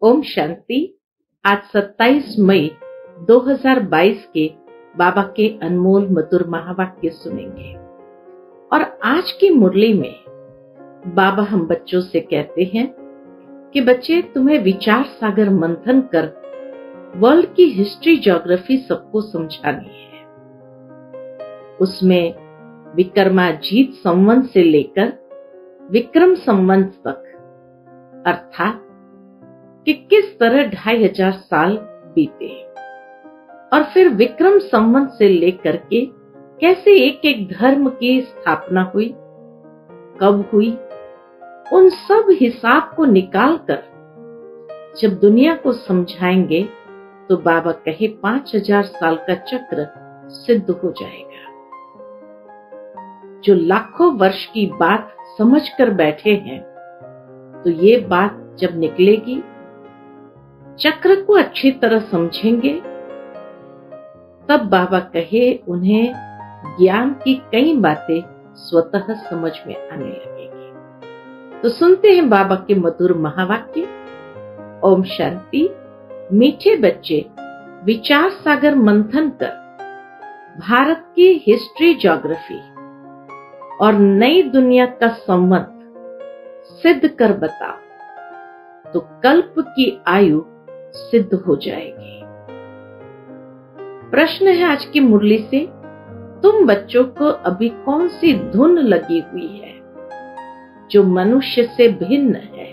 ओम शांति। आज 27 मई 2022 के बाबा के अनमोल मधुर महावाक्य सुनेंगे। और आज की मुरली में बाबा हम बच्चों से कहते हैं कि बच्चे, तुम्हें विचार सागर मंथन कर वर्ल्ड की हिस्ट्री ज्योग्राफी सबको समझानी है। उसमें विक्रमाजीत संवत से लेकर विक्रम संवत तक, अर्थात कि किस तरह 2500 साल बीते और फिर विक्रम संवत से लेकर के कैसे एक एक धर्म की स्थापना हुई, कब हुई, उन सब हिसाब को निकालकर जब दुनिया को समझाएंगे तो बाबा कहे 5000 साल का चक्र सिद्ध हो जाएगा। जो लाखों वर्ष की बात समझ कर बैठे हैं तो ये बात जब निकलेगी, चक्र को अच्छी तरह समझेंगे, तब बाबा कहे उन्हें ज्ञान की कई बातें स्वतः समझ में आने लगेगी। तो सुनते हैं बाबा के मधुर महावाक्य। ओम शांति। मीठे बच्चे, विचार सागर मंथन कर भारत की हिस्ट्री ज्योग्राफी और नई दुनिया का संवत सिद्ध कर बताओ तो कल्प की आयु सिद्ध हो जाएगी। प्रश्न है आज की मुरली से, तुम बच्चों को अभी कौन सी धुन लगी हुई है जो मनुष्य से भिन्न है?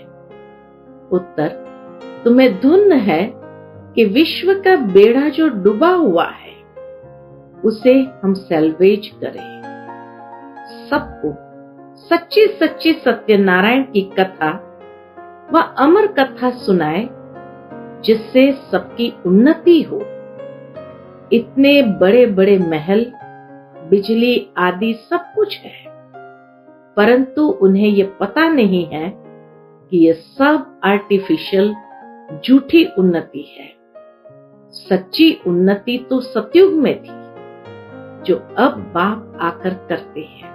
उत्तर, तुम्हें धुन है कि विश्व का बेड़ा जो डूबा हुआ है उसे हम सैल्वेज करें, सबको सच्ची सच्ची सत्यनारायण की कथा व अमर कथा सुनाए जिससे सबकी उन्नति हो। इतने बड़े बड़े महल, बिजली आदि सब कुछ है, परंतु उन्हें ये पता नहीं है कि ये सब आर्टिफिशियल झूठी उन्नति है। सच्ची उन्नति तो सतयुग में थी, जो अब बाप आकर करते हैं।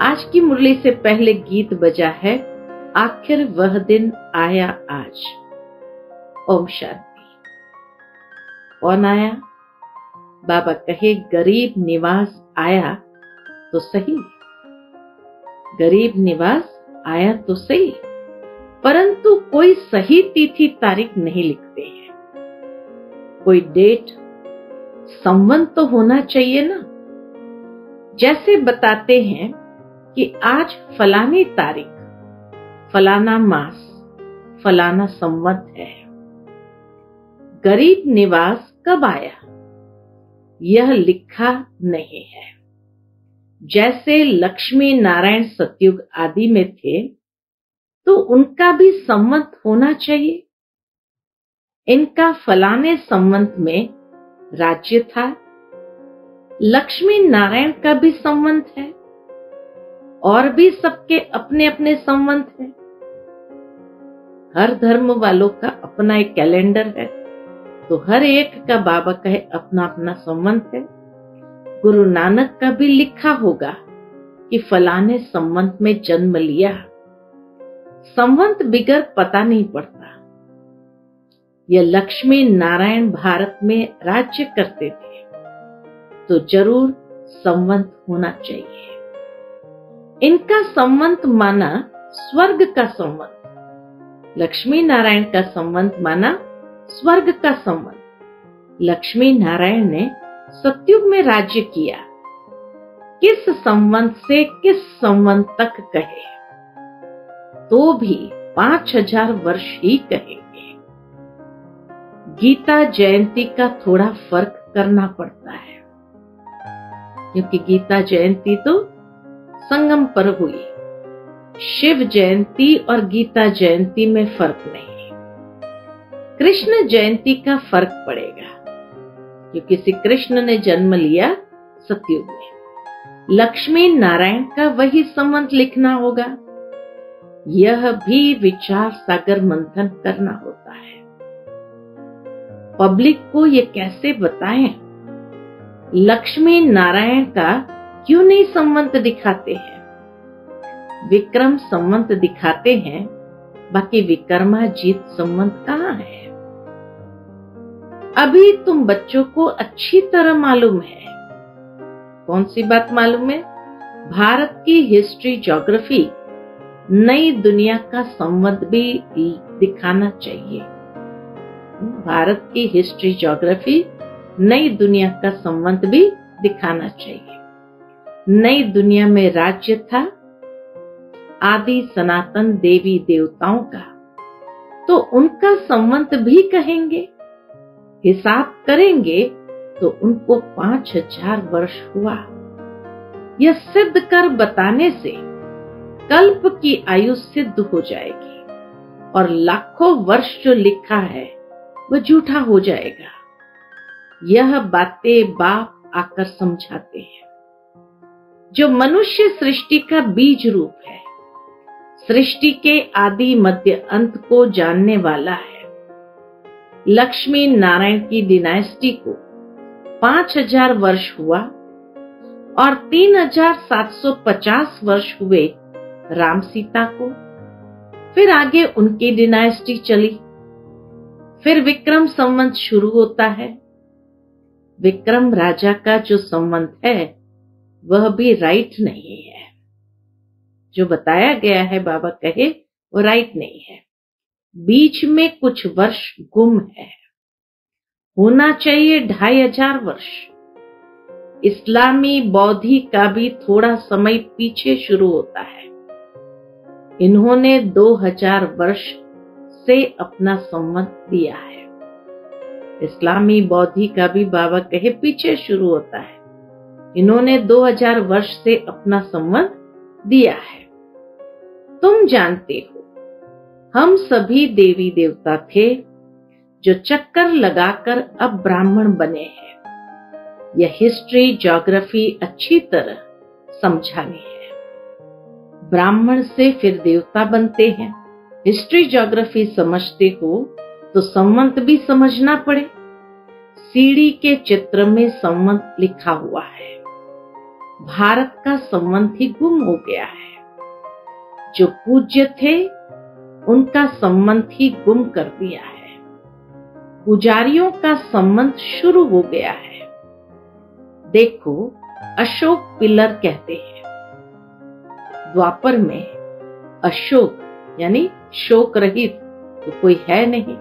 आज की मुरली से पहले गीत बजा है, आखिर वह दिन आया आज। ओम शांति। कौन आया? बाबा कहे गरीब निवास आया तो सही, गरीब निवास आया तो सही, परंतु कोई सही तिथि तारीख नहीं लिखते हैं। कोई डेट संवत तो होना चाहिए ना। जैसे बताते हैं कि आज फलानी तारीख, फलाना मास, फलाना संवत है। गरीब निवास कब आया यह लिखा नहीं है। जैसे लक्ष्मी नारायण सतयुग आदि में थे तो उनका भी संवत होना चाहिए। इनका फलाने संवत में राज्य था। लक्ष्मी नारायण का भी संवत है और भी सबके अपने अपने संवत हैं। हर धर्म वालों का अपना एक कैलेंडर है, तो हर एक का बाबा कहे अपना अपना संवत है। गुरु नानक का भी लिखा होगा कि फलाने संवत में जन्म लिया। संवत बिगर पता नहीं पड़ता। यह लक्ष्मी नारायण भारत में राज्य करते थे तो जरूर संवत होना चाहिए। इनका संवत माना स्वर्ग का संवत, लक्ष्मी नारायण का संवत माना स्वर्ग का संवत। लक्ष्मी नारायण ने सतयुग में राज्य किया। किस संवत से किस संवत तक कहे तो भी 5000 वर्ष ही कहेंगे। गीता जयंती का थोड़ा फर्क करना पड़ता है, क्योंकि गीता जयंती तो संगम पर हुई। शिव जयंती और गीता जयंती में फर्क नहीं। कृष्ण जयंती का फर्क पड़ेगा, क्योंकि श्री कृष्ण ने जन्म लिया सतयुग में। लक्ष्मी नारायण का वही संवत लिखना होगा। यह भी विचार सागर मंथन करना होता है। पब्लिक को ये कैसे बताएं? लक्ष्मी नारायण का क्यों नहीं संवत दिखाते हैं? विक्रम संवत दिखाते हैं बाकी विक्रमाजीत संवत कहाँ है? अभी तुम बच्चों को अच्छी तरह मालूम है। कौन सी बात मालूम है? भारत की हिस्ट्री ज्योग्राफी नई दुनिया का संवत भी दिखाना चाहिए। भारत की हिस्ट्री ज्योग्राफी नई दुनिया का संवत भी दिखाना चाहिए। नई दुनिया में राज्य था आदि सनातन देवी देवताओं का, तो उनका संवत भी कहेंगे। हिसाब करेंगे तो उनको 5000 वर्ष हुआ। यह सिद्ध कर बताने से कल्प की आयु सिद्ध हो जाएगी और लाखों वर्ष जो लिखा है वह झूठा हो जाएगा। यह बातें बाप आकर समझाते हैं। जो मनुष्य सृष्टि का बीज रूप है, सृष्टि के आदि मध्य अंत को जानने वाला है। लक्ष्मी नारायण की डिनाइस्टी को 5000 वर्ष हुआ और 3750 वर्ष हुए राम सीता को। फिर आगे उनकी डिनाइस्टी चली। फिर विक्रम संवत शुरू होता है। विक्रम राजा का जो संवत है वह भी राइट नहीं है। जो बताया गया है बाबा कहे वो राइट नहीं है। बीच में कुछ वर्ष गुम है। होना चाहिए 2500 वर्ष। इस्लामी बौद्धि का भी थोड़ा समय पीछे शुरू होता है। इन्होंने 2000 वर्ष से अपना संवत दिया है। इस्लामी बौद्धि का भी बाबा कहे पीछे शुरू होता है। इन्होंने 2000 वर्ष से अपना संवत दिया है। तुम जानते हो हम सभी देवी देवता थे जो चक्कर लगाकर अब ब्राह्मण बने हैं। यह हिस्ट्री ज्योग्राफी अच्छी तरह समझानी है। ब्राह्मण से फिर देवता बनते हैं। हिस्ट्री ज्योग्राफी समझते हो तो संवत भी समझना पड़े। सीढ़ी के चित्र में संवत लिखा हुआ है। भारत का संवत ही गुम हो गया है। जो पूज्य थे उनका संवत ही गुम कर दिया है। पुजारियों का संवत शुरू हो गया है। देखो अशोक पिलर कहते हैं। द्वापर में अशोक यानी शोक रहित तो कोई है नहीं।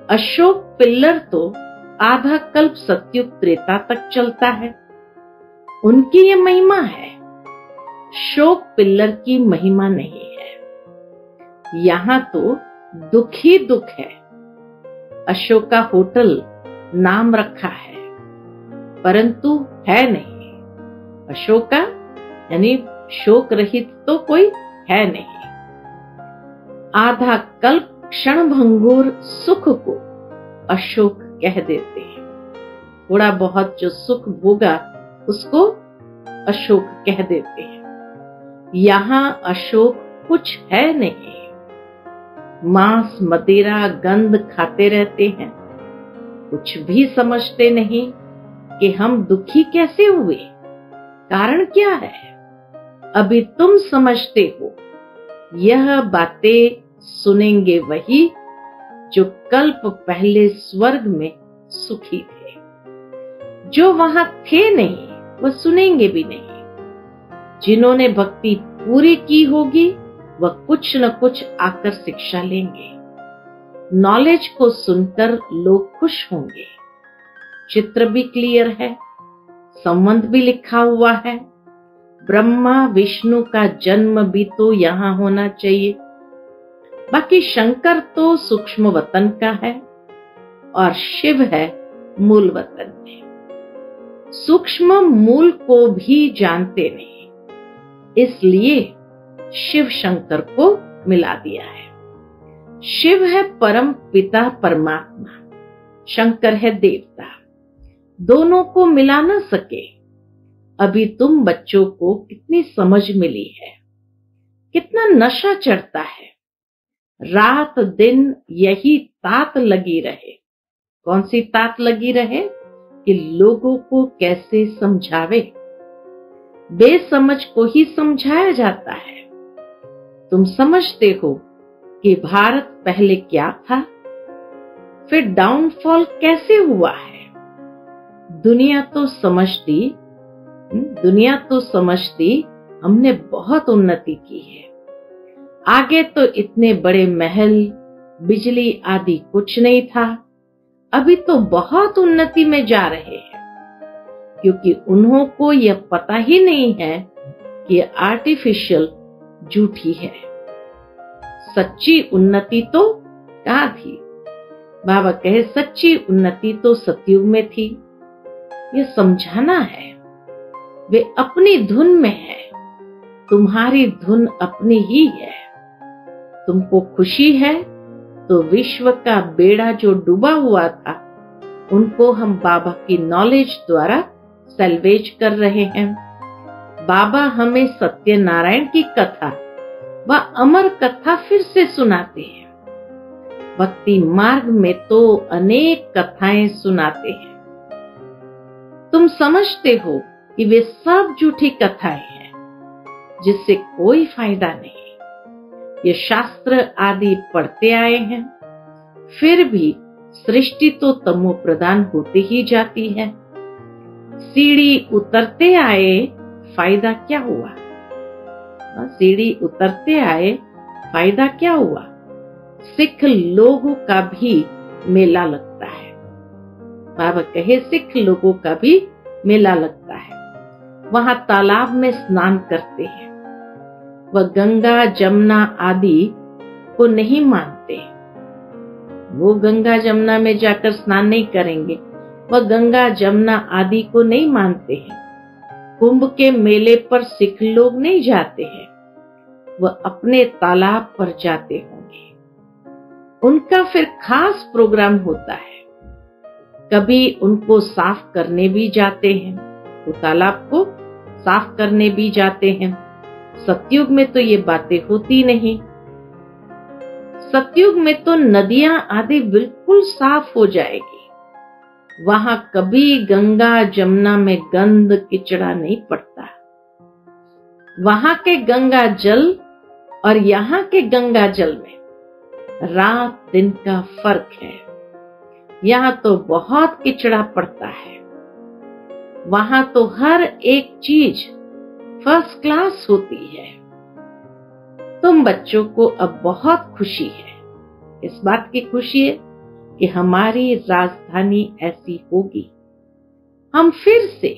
अशोक पिल्लर तो आधा कल्प सतयुग त्रेता तक चलता है। उनकी ये महिमा है। शोक पिल्लर की महिमा नहीं है। यहां तो दुख ही दुख है। अशोका होटल नाम रखा है परंतु है नहीं। अशोका यानी शोक रहित तो कोई है नहीं। आधा कल्प क्षण भंगुर सुख को अशोक कह देते हैं। थोड़ा बहुत जो सुख भोगा उसको अशोक कह देते हैं। यहां अशोक कुछ है नहीं। मांस मदिरा गंध खाते रहते हैं। कुछ भी समझते नहीं कि हम दुखी कैसे हुए, कारण क्या है। अभी तुम समझते हो। यह बातें सुनेंगे वही जो कल्प पहले स्वर्ग में सुखी थे। जो वहां थे नहीं वह सुनेंगे भी नहीं। जिन्होंने भक्ति पूरी की होगी वह कुछ न कुछ आकर शिक्षा लेंगे। नॉलेज को सुनकर लोग खुश होंगे। चित्र भी क्लियर है, संबंध भी लिखा हुआ है। ब्रह्मा विष्णु का जन्म भी तो यहाँ होना चाहिए। बाकी शंकर तो सूक्ष्म वतन का है और शिव है मूल वतन में। सूक्ष्म मूल को भी जानते नहीं, इसलिए शिव शंकर को मिला दिया है। शिव है परम पिता परमात्मा, शंकर है देवता। दोनों को मिला न सके। अभी तुम बच्चों को कितनी समझ मिली है, कितना नशा चढ़ता है। रात दिन यही तात लगी रहे। कौन सी तात लगी रहे कि लोगों को कैसे समझावे। बेसमझ को ही समझाया जाता है। तुम समझते हो कि भारत पहले क्या था, फिर डाउनफॉल कैसे हुआ है। दुनिया तो समझती हमने बहुत उन्नति की है। आगे तो इतने बड़े महल, बिजली आदि कुछ नहीं था। अभी तो बहुत उन्नति में जा रहे हैं, क्योंकि उन्हों को यह पता ही नहीं है कि आर्टिफिशियल झूठी है। सच्ची उन्नति तो कहाँ थी? बाबा कहे सच्ची उन्नति तो सतयुग में थी। ये समझाना है। वे अपनी धुन में है, तुम्हारी धुन अपनी ही है। तुमको खुशी है तो विश्व का बेड़ा जो डूबा हुआ था, उनको हम बाबा की नॉलेज द्वारा सैल्वेज कर रहे हैं। बाबा हमें सत्यनारायण की कथा व अमर कथा फिर से सुनाते हैं। भक्ति मार्ग में तो अनेक कथाएं सुनाते हैं। तुम समझते हो कि वे सब झूठी कथाएं हैं, जिससे कोई फायदा नहीं। ये शास्त्र आदि पढ़ते आए हैं, फिर भी सृष्टि तो तमो प्रधान होती ही जाती है। सीढ़ी उतरते आए, फायदा क्या हुआ? सीढ़ी उतरते आए, फायदा क्या हुआ? सिख लोगों का भी मेला लगता है। बाबा कहे सिख लोगों का भी मेला लगता है। वहां तालाब में स्नान करते हैं। वह गंगा जमुना आदि को नहीं मानते। वो गंगा जमुना में जाकर स्नान नहीं करेंगे। वह गंगा जमुना आदि को नहीं मानते हैं। कुंभ के मेले पर सिख लोग नहीं जाते हैं। वह अपने तालाब पर जाते होंगे। उनका फिर खास प्रोग्राम होता है। कभी उनको साफ करने भी जाते हैं, वो तालाब को साफ करने भी जाते हैं। सतयुग में तो ये बातें होती नहीं। सतयुग में तो नदियां आदि बिल्कुल साफ हो जाएगी। वहां कभी गंगा जमुना में गंद किचड़ा नहीं पड़ता। वहां के गंगा जल और यहाँ के गंगा जल में रात दिन का फर्क है। यहाँ तो बहुत किचड़ा पड़ता है। वहां तो हर एक चीज फर्स्ट क्लास होती है। तुम बच्चों को अब बहुत खुशी है। इस बात की खुशी है कि हमारी राजधानी ऐसी होगी। हम फिर से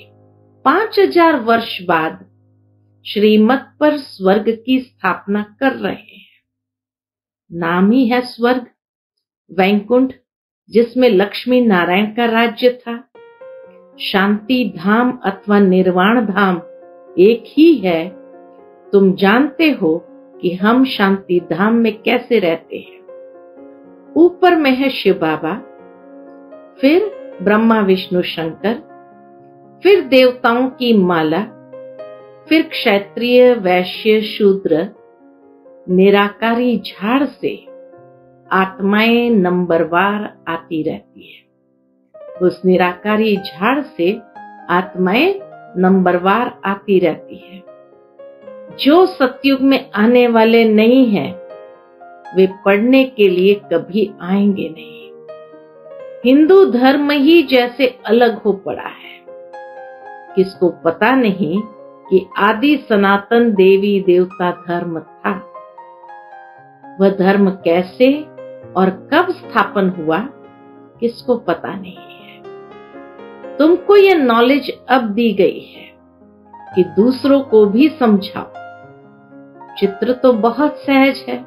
5000 वर्ष बाद श्रीमत पर स्वर्ग की स्थापना कर रहे हैं। नाम ही है स्वर्ग, वैकुंठ, जिसमें लक्ष्मी नारायण का राज्य था। शांति धाम अथवा निर्वाण धाम एक ही है। तुम जानते हो कि हम शांति धाम में कैसे रहते हैं। ऊपर में है शिव बाबा, फिर ब्रह्मा विष्णु शंकर, फिर देवताओं की माला, फिर क्षत्रिय वैश्य शूद्र निराकारी झाड़ से आत्माएं नंबरवार आती रहती है। उस निराकारी झाड़ से आत्माएं नंबरवार आती रहती है। जो सतयुग में आने वाले नहीं हैं, वे पढ़ने के लिए कभी आएंगे नहीं। हिंदू धर्म ही जैसे अलग हो पड़ा है। किसको पता नहीं कि आदि सनातन देवी देवता धर्म था। वह धर्म कैसे और कब स्थापन हुआ, किसको पता नहीं है। तुमको यह नॉलेज अब दी गई है कि दूसरों को भी समझाओ। चित्र तो बहुत सहज है।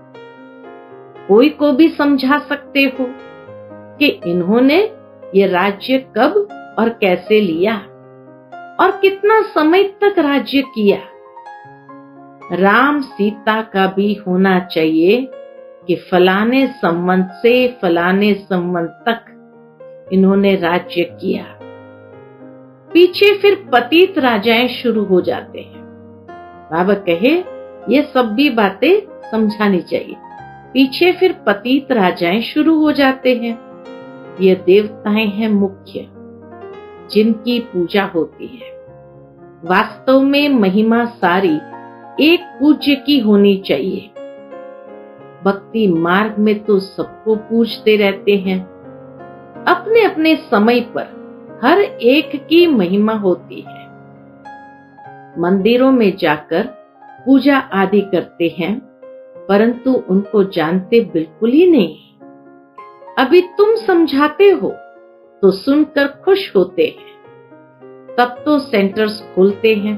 कोई को भी समझा सकते हो कि इन्होंने ये राज्य कब और कैसे लिया और कितना समय तक राज्य किया। राम सीता का भी होना चाहिए कि फलाने संवत से फलाने संवत तक इन्होंने राज्य किया। पीछे फिर पतित राजाएं शुरू हो जाते हैं। बाबा कहे ये सब भी बातें समझानी चाहिए। पीछे फिर पतित राजाएं शुरू हो जाते हैं। ये देवताएं हैं मुख्य, जिनकी पूजा होती है। वास्तव में महिमा सारी एक पूज्य की होनी चाहिए। भक्ति मार्ग में तो सबको पूजते रहते हैं। अपने अपने समय पर हर एक की महिमा होती है। मंदिरों में जाकर पूजा आदि करते हैं, परंतु उनको जानते बिल्कुल ही नहीं। अभी तुम समझाते हो तो सुनकर खुश होते हैं, तब तो सेंटर्स खोलते हैं।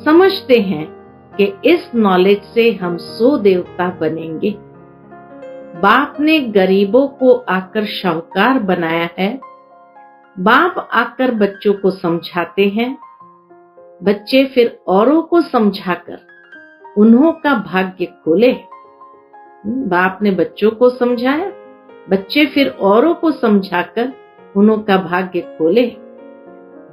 समझते हैं कि इस नॉलेज से हम 100 देवता बनेंगे। बाप ने गरीबों को आकर शाहूकार बनाया है। बाप आकर बच्चों को समझाते हैं, बच्चे फिर औरों को समझाकर उन्हों का भाग्य खोले। बाप ने बच्चों को समझाया, बच्चे फिर औरों को समझाकर उन्हों का भाग्य खोले।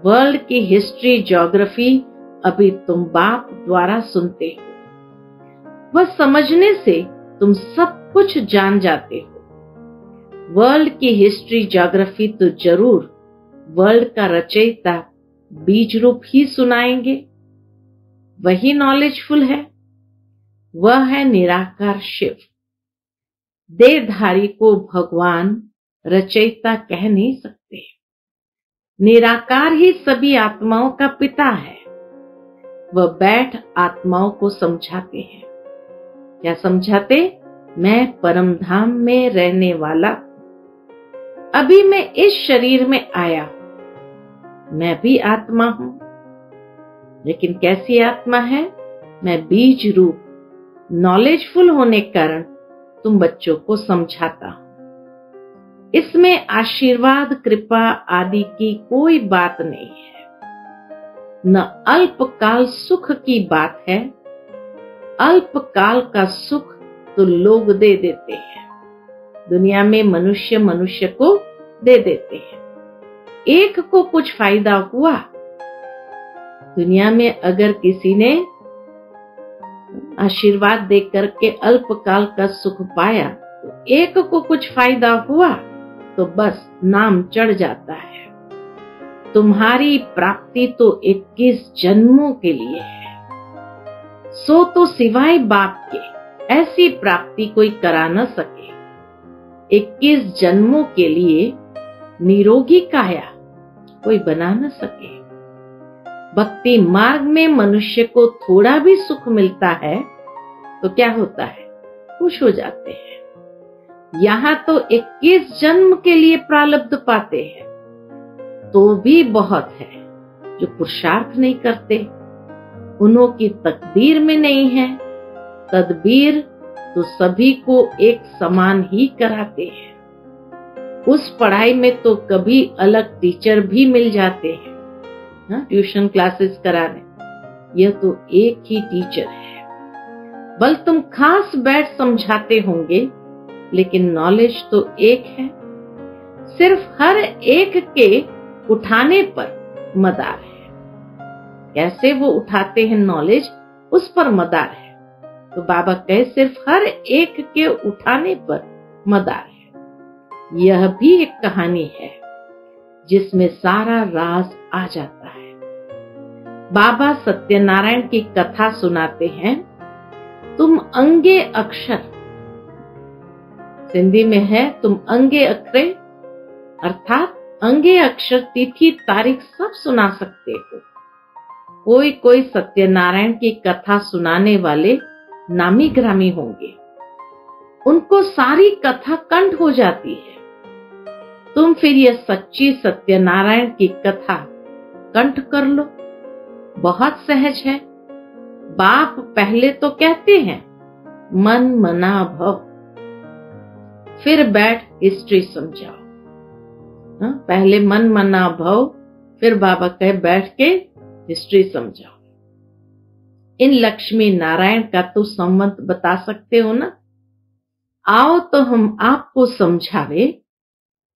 वर्ल्ड की हिस्ट्री, ज्योग्राफी अभी तुम बाप द्वारा सुनते हो। वह समझने से तुम सब कुछ जान जाते हो। वर्ल्ड की हिस्ट्री, ज्योग्राफी तो जरूर वर्ल्ड का रचयिता बीज रूप ही सुनाएंगे। वही नॉलेजफुल है। वह है निराकार शिव। देहधारी को भगवान रचयिता कह नहीं सकते। निराकार ही सभी आत्माओं का पिता है। वह बैठ आत्माओं को समझाते हैं। क्या समझाते? मैं परम धाम में रहने वाला, अभी मैं इस शरीर में आया हूं। मैं भी आत्मा हूं, लेकिन कैसी आत्मा है? मैं बीज रूप नॉलेजफुल होने के कारण तुम बच्चों को समझाता हूं। इसमें आशीर्वाद, कृपा आदि की कोई बात नहीं है। न अल्पकाल सुख की बात है। अल्पकाल का सुख तो लोग दे देते हैं। दुनिया में मनुष्य मनुष्य को दे देते हैं। एक को कुछ फायदा हुआ, दुनिया में अगर किसी ने आशीर्वाद देकर के अल्पकाल का सुख पाया, तो एक को कुछ फायदा हुआ तो बस नाम चढ़ जाता है। तुम्हारी प्राप्ति तो 21 जन्मों के लिए है। सो तो सिवाय बाप के ऐसी प्राप्ति कोई करा न सके। 21 जन्मों के लिए निरोगी काया कोई बना न सके। भक्ति मार्ग में मनुष्य को थोड़ा भी सुख मिलता है तो क्या होता है? खुश हो जाते हैं। यहाँ तो 21 जन्म के लिए प्रारब्ध पाते हैं, तो भी बहुत है जो पुरुषार्थ नहीं करते। उन्हों की तकदीर में नहीं है। तदबीर तो सभी को एक समान ही कराते हैं। उस पढ़ाई में तो कभी अलग टीचर भी मिल जाते हैं, ट्यूशन क्लासेस कराने। यह तो एक ही टीचर है। बल तुम खास बैठ समझाते होंगे, लेकिन नॉलेज तो एक है। सिर्फ हर एक के उठाने पर मदार है। कैसे वो उठाते हैं नॉलेज, उस पर मदार है। तो बाबा कहे सिर्फ हर एक के उठाने पर मदार है। यह भी एक कहानी है जिसमें सारा राज आ जाता है। बाबा सत्यनारायण की कथा सुनाते हैं। तुम अंगे अक्षर, सिंधी में है तुम अंगे अक्षरे, अर्थात अंगे अक्षर, तिथि, तारीख सब सुना सकते हो। कोई कोई सत्यनारायण की कथा सुनाने वाले नामी ग्रामी होंगे, उनको सारी कथा कंठ हो जाती है। तुम फिर यह सच्ची सत्यनारायण की कथा कंठ कर लो, बहुत सहज है। बाप पहले तो कहते हैं मन मना भव, फिर बैठ हिस्ट्री समझाओ। पहले मन मना भव, फिर बाबा कहे बैठ के हिस्ट्री समझाओ। इन लक्ष्मी नारायण का तो संबंध बता सकते हो ना? आओ तो हम आपको समझावे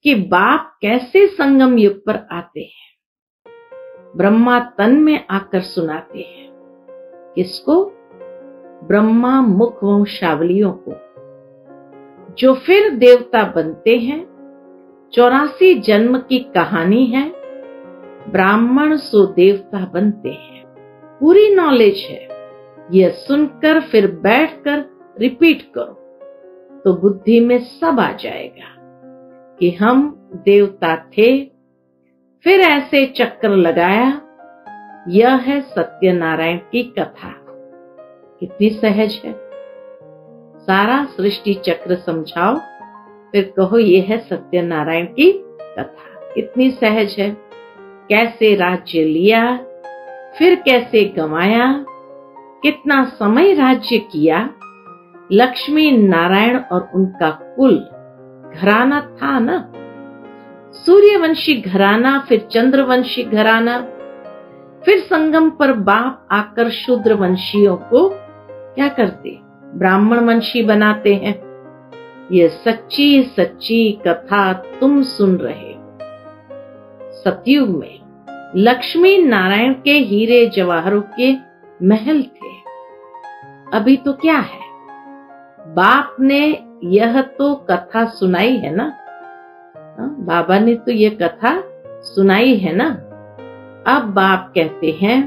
कि बाप कैसे संगम युग पर आते हैं। ब्रह्मा तन में आकर सुनाते हैं। किसको? ब्रह्मा मुख वंशावलियों को, जो फिर देवता बनते हैं। 84 जन्म की कहानी है। ब्राह्मण सो देवता बनते हैं। पूरी नॉलेज है। यह सुनकर फिर बैठकर रिपीट करो। तो बुद्धि में सब आ जाएगा कि हम देवता थे, फिर ऐसे चक्कर लगाया। यह है सत्यनारायण की कथा। कितनी सहज है। सारा सृष्टि चक्र समझाओ, फिर कहो ये है सत्यनारायण की कथा। कितनी सहज है। कैसे राज्य लिया, फिर कैसे गंवाया, कितना समय राज्य किया। लक्ष्मी नारायण और उनका कुल घराना था ना, सूर्यवंशी घराना, फिर चंद्रवंशी घराना, फिर संगम पर बाप आकर शूद्र वंशियों को क्या करते, ब्राह्मण वंशी बनाते हैं। ये सच्ची सच्ची कथा तुम सुन रहे हो। सतयुग में लक्ष्मी नारायण के हीरे जवाहरों के महल थे। अभी तो क्या है, बाप ने यह तो कथा सुनाई है ना, बाबा ने तो ये कथा सुनाई है ना। अब बाप कहते हैं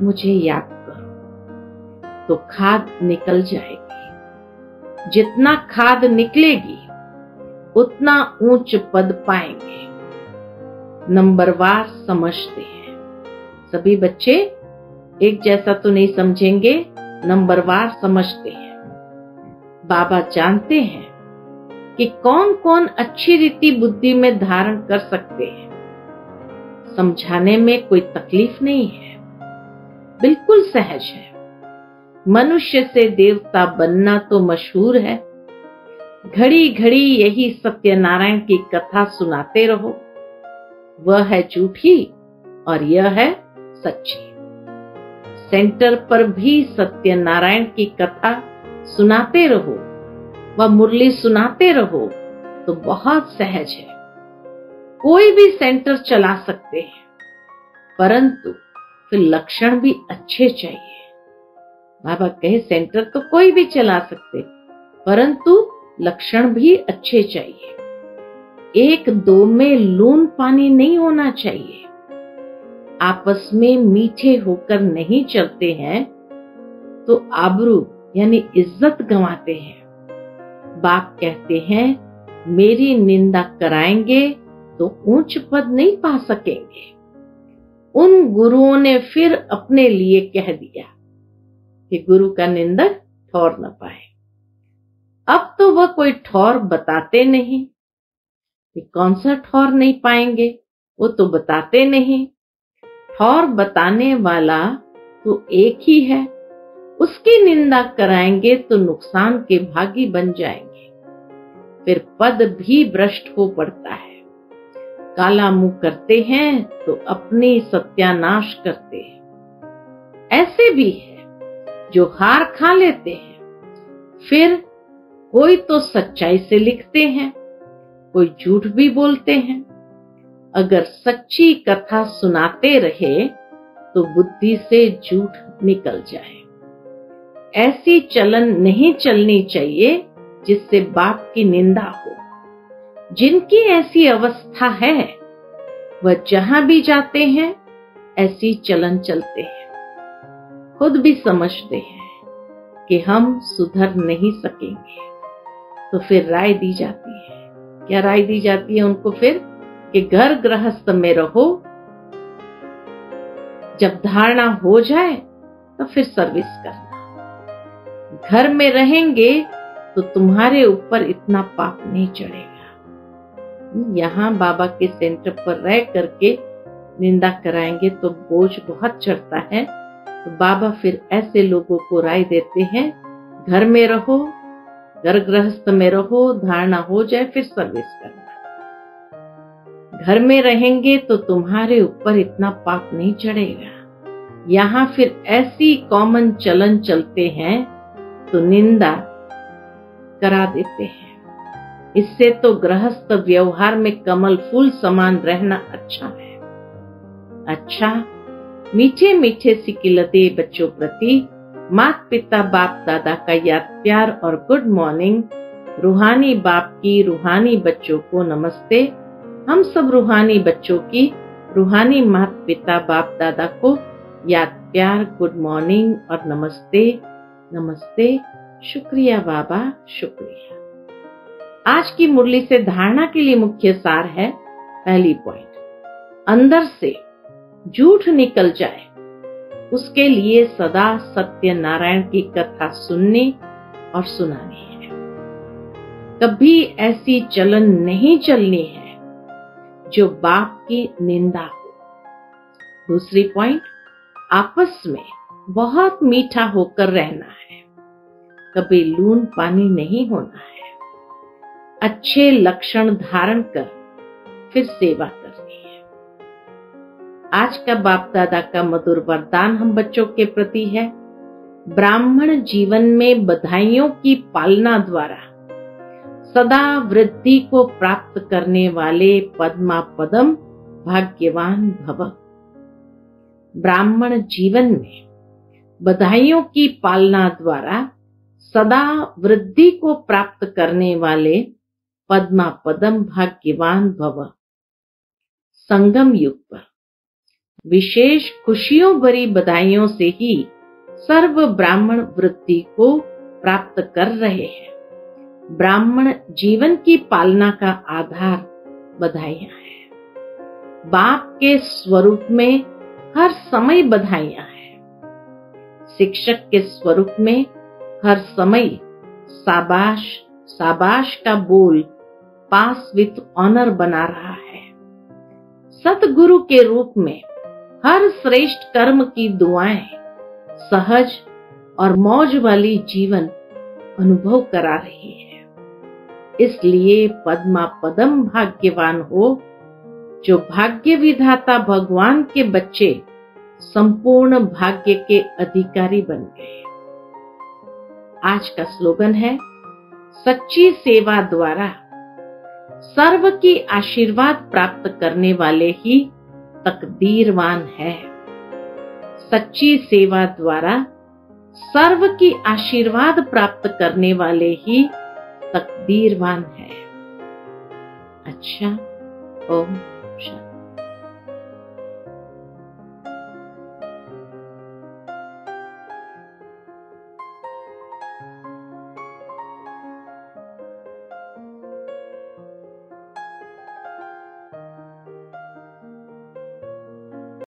मुझे याद करो, तो खाद निकल जाएगी। जितना खाद निकलेगी उतना ऊंच पद पाएंगे। नंबरवार समझते हैं। सभी बच्चे एक जैसा तो नहीं समझेंगे, नंबरवार समझते हैं। बाबा जानते हैं कि कौन कौन अच्छी रीति बुद्धि में धारण कर सकते हैं। समझाने में कोई तकलीफ नहीं है, बिल्कुल सहज है। मनुष्य से देवता बनना तो मशहूर है। घड़ी घड़ी यही सत्यनारायण की कथा सुनाते रहो। वह है झूठी और यह है सच्ची। सेंटर पर भी सत्यनारायण की कथा सुनाते रहो, वह मुरली सुनाते रहो, तो बहुत सहज है। कोई भी सेंटर चला सकते हैं, परंतु फिर लक्षण भी अच्छे चाहिए। बाबा कहे सेंटर तो कोई भी चला सकते, परंतु लक्षण भी अच्छे चाहिए। एक दो में लून पानी नहीं होना चाहिए। आपस में मीठे होकर नहीं चलते हैं तो आबरू यानी इज्जत गंवाते हैं। बाप कहते हैं मेरी निंदा कराएंगे तो ऊंच पद नहीं पा सकेंगे। उन गुरुओं ने फिर अपने लिए कह दिया कि गुरु का निंदक ठौर न पाए। अब तो वह कोई ठौर बताते नहीं कि कौन सा ठौर नहीं पाएंगे, वो तो बताते नहीं। ठौर बताने वाला तो एक ही है, उसकी निंदा कराएंगे तो नुकसान के भागी बन जाएंगे। फिर पद भी भ्रष्ट हो पड़ता है। काला मुंह करते हैं तो अपनी सत्यानाश करते हैं। ऐसे भी है जो हार खा लेते हैं, फिर कोई तो सच्चाई से लिखते हैं, कोई झूठ भी बोलते हैं। अगर सच्ची कथा सुनाते रहे तो बुद्धि से झूठ निकल जाए। ऐसी चलन नहीं चलनी चाहिए जिससे बाप की निंदा हो। जिनकी ऐसी अवस्था है वह जहां भी जाते हैं ऐसी चलन चलते हैं। खुद भी समझते हैं कि हम सुधर नहीं सकेंगे, तो फिर राय दी जाती है। क्या राय दी जाती है उनको फिर कि घर गृहस्थ में रहो, जब धारणा हो जाए तो फिर सर्विस करना। घर में रहेंगे तो तुम्हारे ऊपर इतना पाप नहीं चढ़ेगा। यहाँ बाबा के सेंटर पर रह करके निंदा कराएंगे तो बोझ बहुत चढ़ता है। तो बाबा फिर ऐसे लोगों को राय देते हैं घर में रहो, घर गृहस्थ में रहो, धारणा हो जाए फिर सर्विस करना। घर में रहेंगे तो तुम्हारे ऊपर इतना पाप नहीं चढ़ेगा। यहाँ फिर ऐसी कॉमन चलन चलते हैं तो निंदा करा देते हैं। इससे तो गृहस्थ व्यवहार में कमल फूल समान रहना अच्छा है। अच्छा, मीठे मीठे सिकिलते बच्चों प्रति माता पिता बाप दादा का याद प्यार और गुड मॉर्निंग। रूहानी बाप की रूहानी बच्चों को नमस्ते। हम सब रूहानी बच्चों की रूहानी माता पिता बाप दादा को याद प्यार, गुड मॉर्निंग और नमस्ते। नमस्ते। शुक्रिया बाबा, शुक्रिया। आज की मुरली से धारणा के लिए मुख्य सार है, पहली पॉइंट, अंदर से झूठ निकल जाए उसके लिए सदा सत्यनारायण की कथा सुननी और सुनानी है। कभी ऐसी चलन नहीं चलनी है जो बाप की निंदा हो। दूसरी पॉइंट, आपस में बहुत मीठा होकर रहना है, कभी लून पानी नहीं होना है। अच्छे लक्षण धारण कर फिर सेवा करनी है। आज का बाप दादा का मधुर वरदान हम बच्चों के प्रति है, ब्राह्मण जीवन में बधाइयों की पालना द्वारा सदा वृद्धि को प्राप्त करने वाले पद्मा पदम भाग्यवान भव। ब्राह्मण जीवन में बधाइयों की पालना द्वारा सदा वृद्धि को प्राप्त करने वाले पद्मा पदम भाग्यवान भव। संगम युग पर विशेष खुशियों भरी बधाइयों से ही सर्व ब्राह्मण वृद्धि को प्राप्त कर रहे हैं। ब्राह्मण जीवन की पालना का आधार बधाइयां हैं। बाप के स्वरूप में हर समय बधाइयां हैं। शिक्षक के स्वरूप में हर समय शाबाश शाबाश का बोल पास विथ ऑनर बना रहा है। सतगुरु के रूप में हर श्रेष्ठ कर्म की दुआएं सहज और मौज वाली जीवन अनुभव करा रही है। इसलिए पद्मा पदम भाग्यवान हो जो भाग्य विधाता भगवान के बच्चे संपूर्ण भाग्य के अधिकारी बन गए। आज का स्लोगन है, सच्ची सेवा द्वारा सर्व की आशीर्वाद प्राप्त करने वाले ही तकदीरवान है। सच्ची सेवा द्वारा सर्व की आशीर्वाद प्राप्त करने वाले ही तकदीरवान है। अच्छा, ओम शांति।